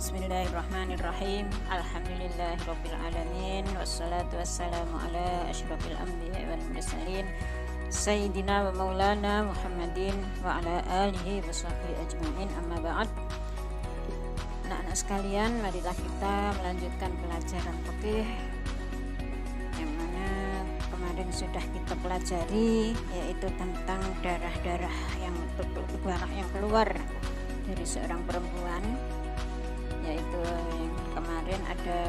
Bismillahirrahmanirrahim. Alhamdulillahirabbil alamin wassalatu wassalamu ala asyrofil anbiya'i wal mursalin sayyidina wa maulana Muhammadin wa ala alihi wa sahbihi ajmain, amma ba'd. Anak-anak sekalian, marilah kita melanjutkan pelajaran fikih yang mana kemarin sudah kita pelajari, yaitu tentang darah-darah yang keluar dari seorang perempuan, yaitu yang kemarin ada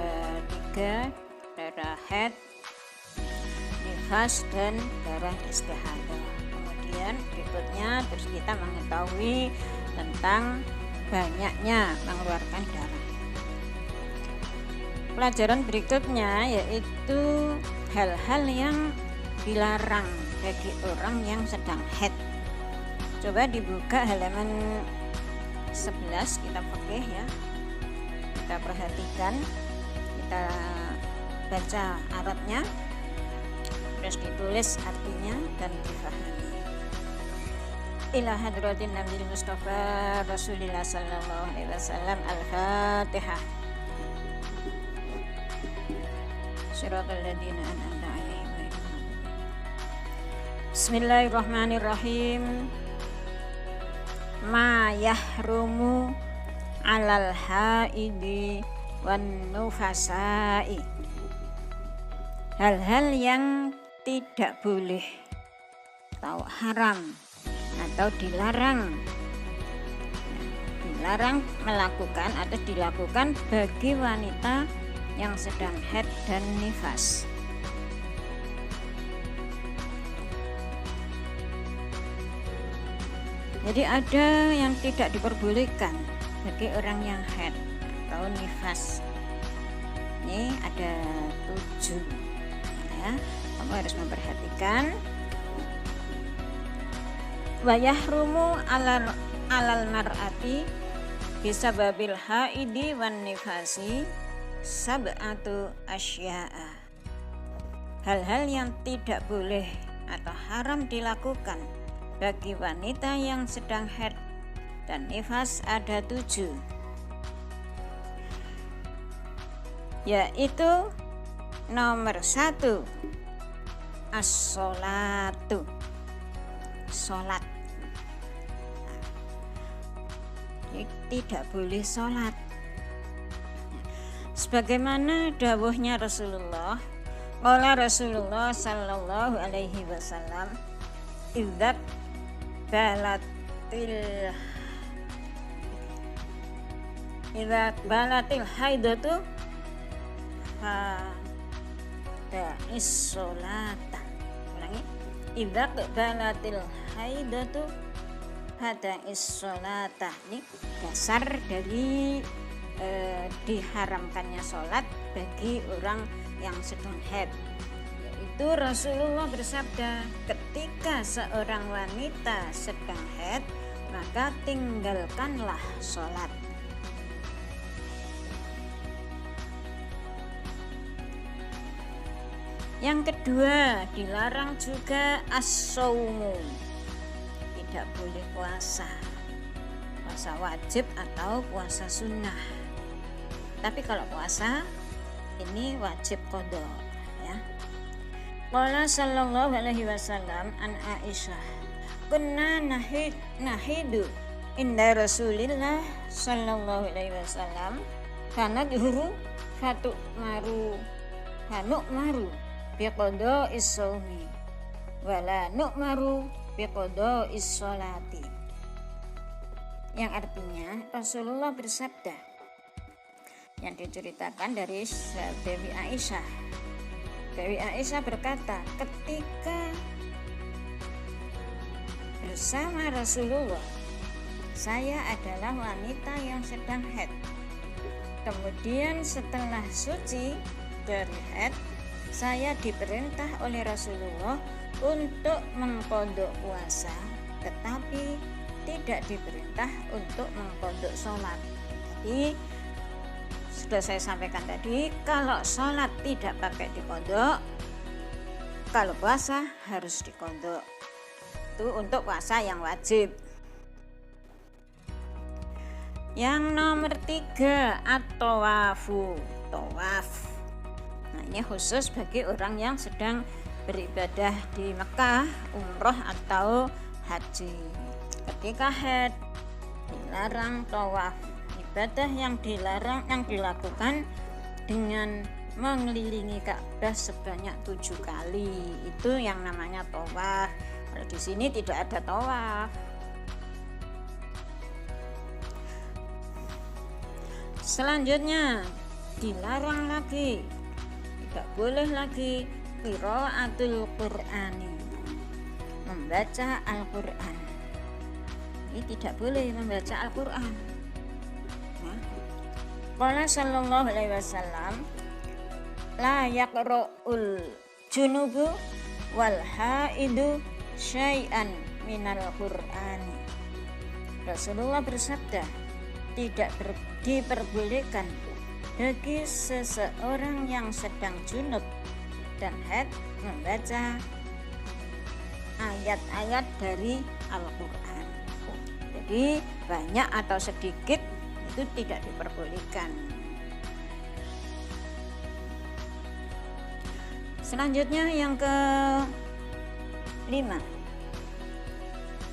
3, darah haid, nifas, dan darah istihadah. Kemudian berikutnya terus kita mengetahui tentang banyaknya mengeluarkan darah. Pelajaran berikutnya yaitu hal-hal yang dilarang bagi orang yang sedang haid. Coba dibuka halaman 11 kitab fikih ya. Kita perhatikan, kita baca Arabnya, terus ditulis artinya dan difahami. Ila hadratin Nabi Mustafa Rasulillah sallallahu alaihi wasallam. Al-Fatihah. Shiratal ladzina an'amta 'alaihim. Bismillahirrahmanirrahim. Ma yahrumu alal haidi wan nufasai. Hal-hal yang tidak boleh atau haram atau dilarang melakukan atau dilakukan bagi wanita yang sedang haid dan nifas. Jadi ada yang tidak diperbolehkan bagi orang yang haid atau nifas. Ini ada 7 ya. Kamu harus memperhatikan. Wa yahrumu alal mar'ati bisababil haidi wan nifasi sab'atu asya'a. Hal-hal yang tidak boleh atau haram dilakukan bagi wanita yang sedang haid dan nifas ada 7, yaitu nomor 1, as-sholatu, sholat. Tidak boleh sholat sebagaimana dawuhnya Rasulullah. Qala Rasulullah sallallahu alaihi wasallam, idza balatil haidatu fa da'is sholata. Ulangi, idza balatil haidatu fa da'is sholata. Ini dasar dari diharamkannya sholat bagi orang yang sedang haid. Itu Rasulullah bersabda, ketika seorang wanita sedang haid, maka tinggalkanlah sholat. Yang kedua, dilarang juga as-saumu, tidak boleh puasa wajib atau puasa sunnah. Tapi kalau puasa ini wajib qada ya. Qala sallallahu alaihi wasallam an Aisyah, kunna nahidu inda Rasulillah sallallahu alaihi wasallam kana juhuru fatu maru biqada is-shaumi wala nu'maru biqada is-sholati. Yang artinya Rasulullah bersabda, yang diceritakan dari Dewi Aisyah. Dewi Aisyah berkata, ketika bersama Rasulullah, saya adalah wanita yang sedang haid. Kemudian setelah suci dari haid, saya diperintah oleh Rasulullah untuk mengqadha puasa, tetapi tidak diperintah untuk mengqadha sholat. Jadi sudah saya sampaikan tadi, kalau sholat tidak pakai diqadha, kalau puasa harus diqadha. Itu untuk puasa yang wajib. Yang nomor 3 at-tawafu, tawaf. Nah, ini khusus bagi orang yang sedang beribadah di Mekah, umroh atau haji. Ketika haid dilarang tawaf. Ibadah yang dilarang yang dilakukan dengan mengelilingi Ka'bah sebanyak 7 kali, itu yang namanya tawaf. Kalau di sini tidak ada tawaf. Selanjutnya dilarang lagi, tidak boleh lagi qiraatul Qur'ani, membaca Al-Qur'an. Ini tidak boleh membaca Al-Qur'an. Qala sallallahu alaihi wasallam, la yaqra'ul junubu wal haidu syai'an minal Qur'ani. Rasulullah bersabda, tidak diperbolehkan bagi seseorang yang sedang junub dan haid membaca ayat-ayat dari Al-Qur'an. Jadi banyak atau sedikit itu tidak diperbolehkan. Selanjutnya yang ke-5,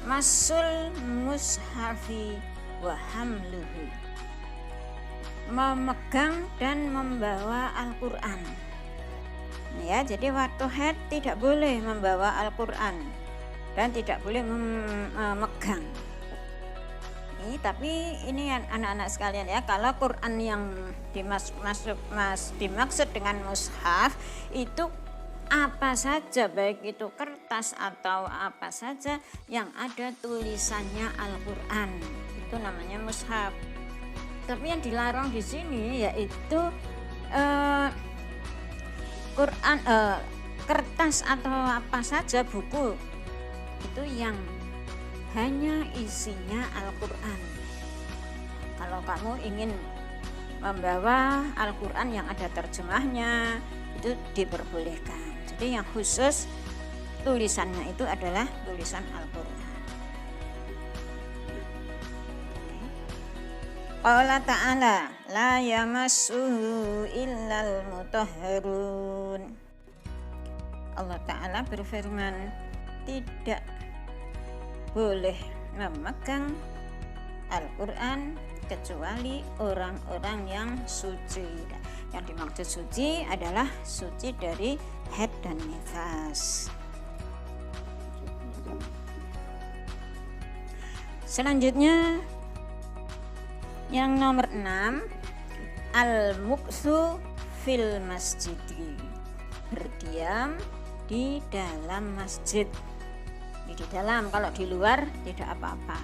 masul mushafi wa hamluhu, memegang dan membawa Al-Qur'an. Ya, jadi waktu haid tidak boleh membawa Al-Qur'an dan tidak boleh memegang. Tapi ini anak-anak sekalian ya, kalau Quran yang dimaksud dengan mushaf itu apa saja, baik itu kertas atau apa saja yang ada tulisannya Al-Qur'an, itu namanya mushaf. Tapi yang dilarang di sini yaitu Quran, kertas atau apa saja buku itu yang hanya isinya Al-Qur'an. Kalau kamu ingin membawa Al-Qur'an yang ada terjemahnya itu diperbolehkan. Jadi yang khusus tulisannya itu adalah tulisan Al-Qur'an. Qala ta'ala la yamassuhu illal mutahharun. Allah Ta'ala berfirman, tidak boleh memegang Al-Qur'an kecuali orang-orang yang suci. Yang dimaksud suci adalah suci dari haid dan nifas. Selanjutnya yang nomor 6, al-muktsu fil masjidi, berdiam di dalam masjid. Di dalam, kalau di luar tidak apa-apa.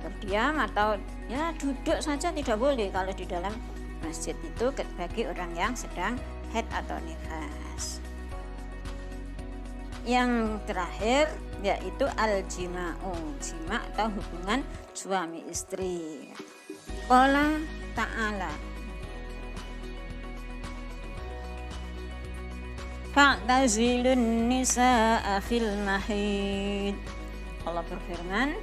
Berdiam atau ya duduk saja tidak boleh kalau di dalam masjid itu bagi orang yang sedang haid atau nifas. Yang terakhir yaitu al-jima'u, jima' atau hubungan suami istri. Qala ta'ala fa'tazilun nisa'a fil mahid. Allah berfirman,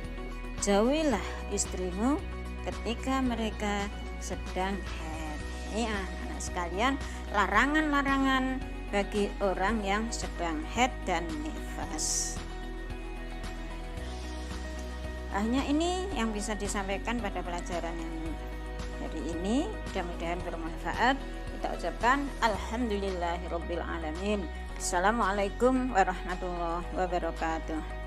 jauhilah istrimu ketika mereka sedang haid. Ini anak-anak sekalian, larangan-larangan bagi orang yang sedang haid dan nifas. Hanya ini yang bisa disampaikan pada pelajaran yang hari ini. Mudah-mudahan bermanfaat. Kita ucapkan alhamdulillahirabbil alamin. Assalamualaikum warahmatullahi wabarakatuh.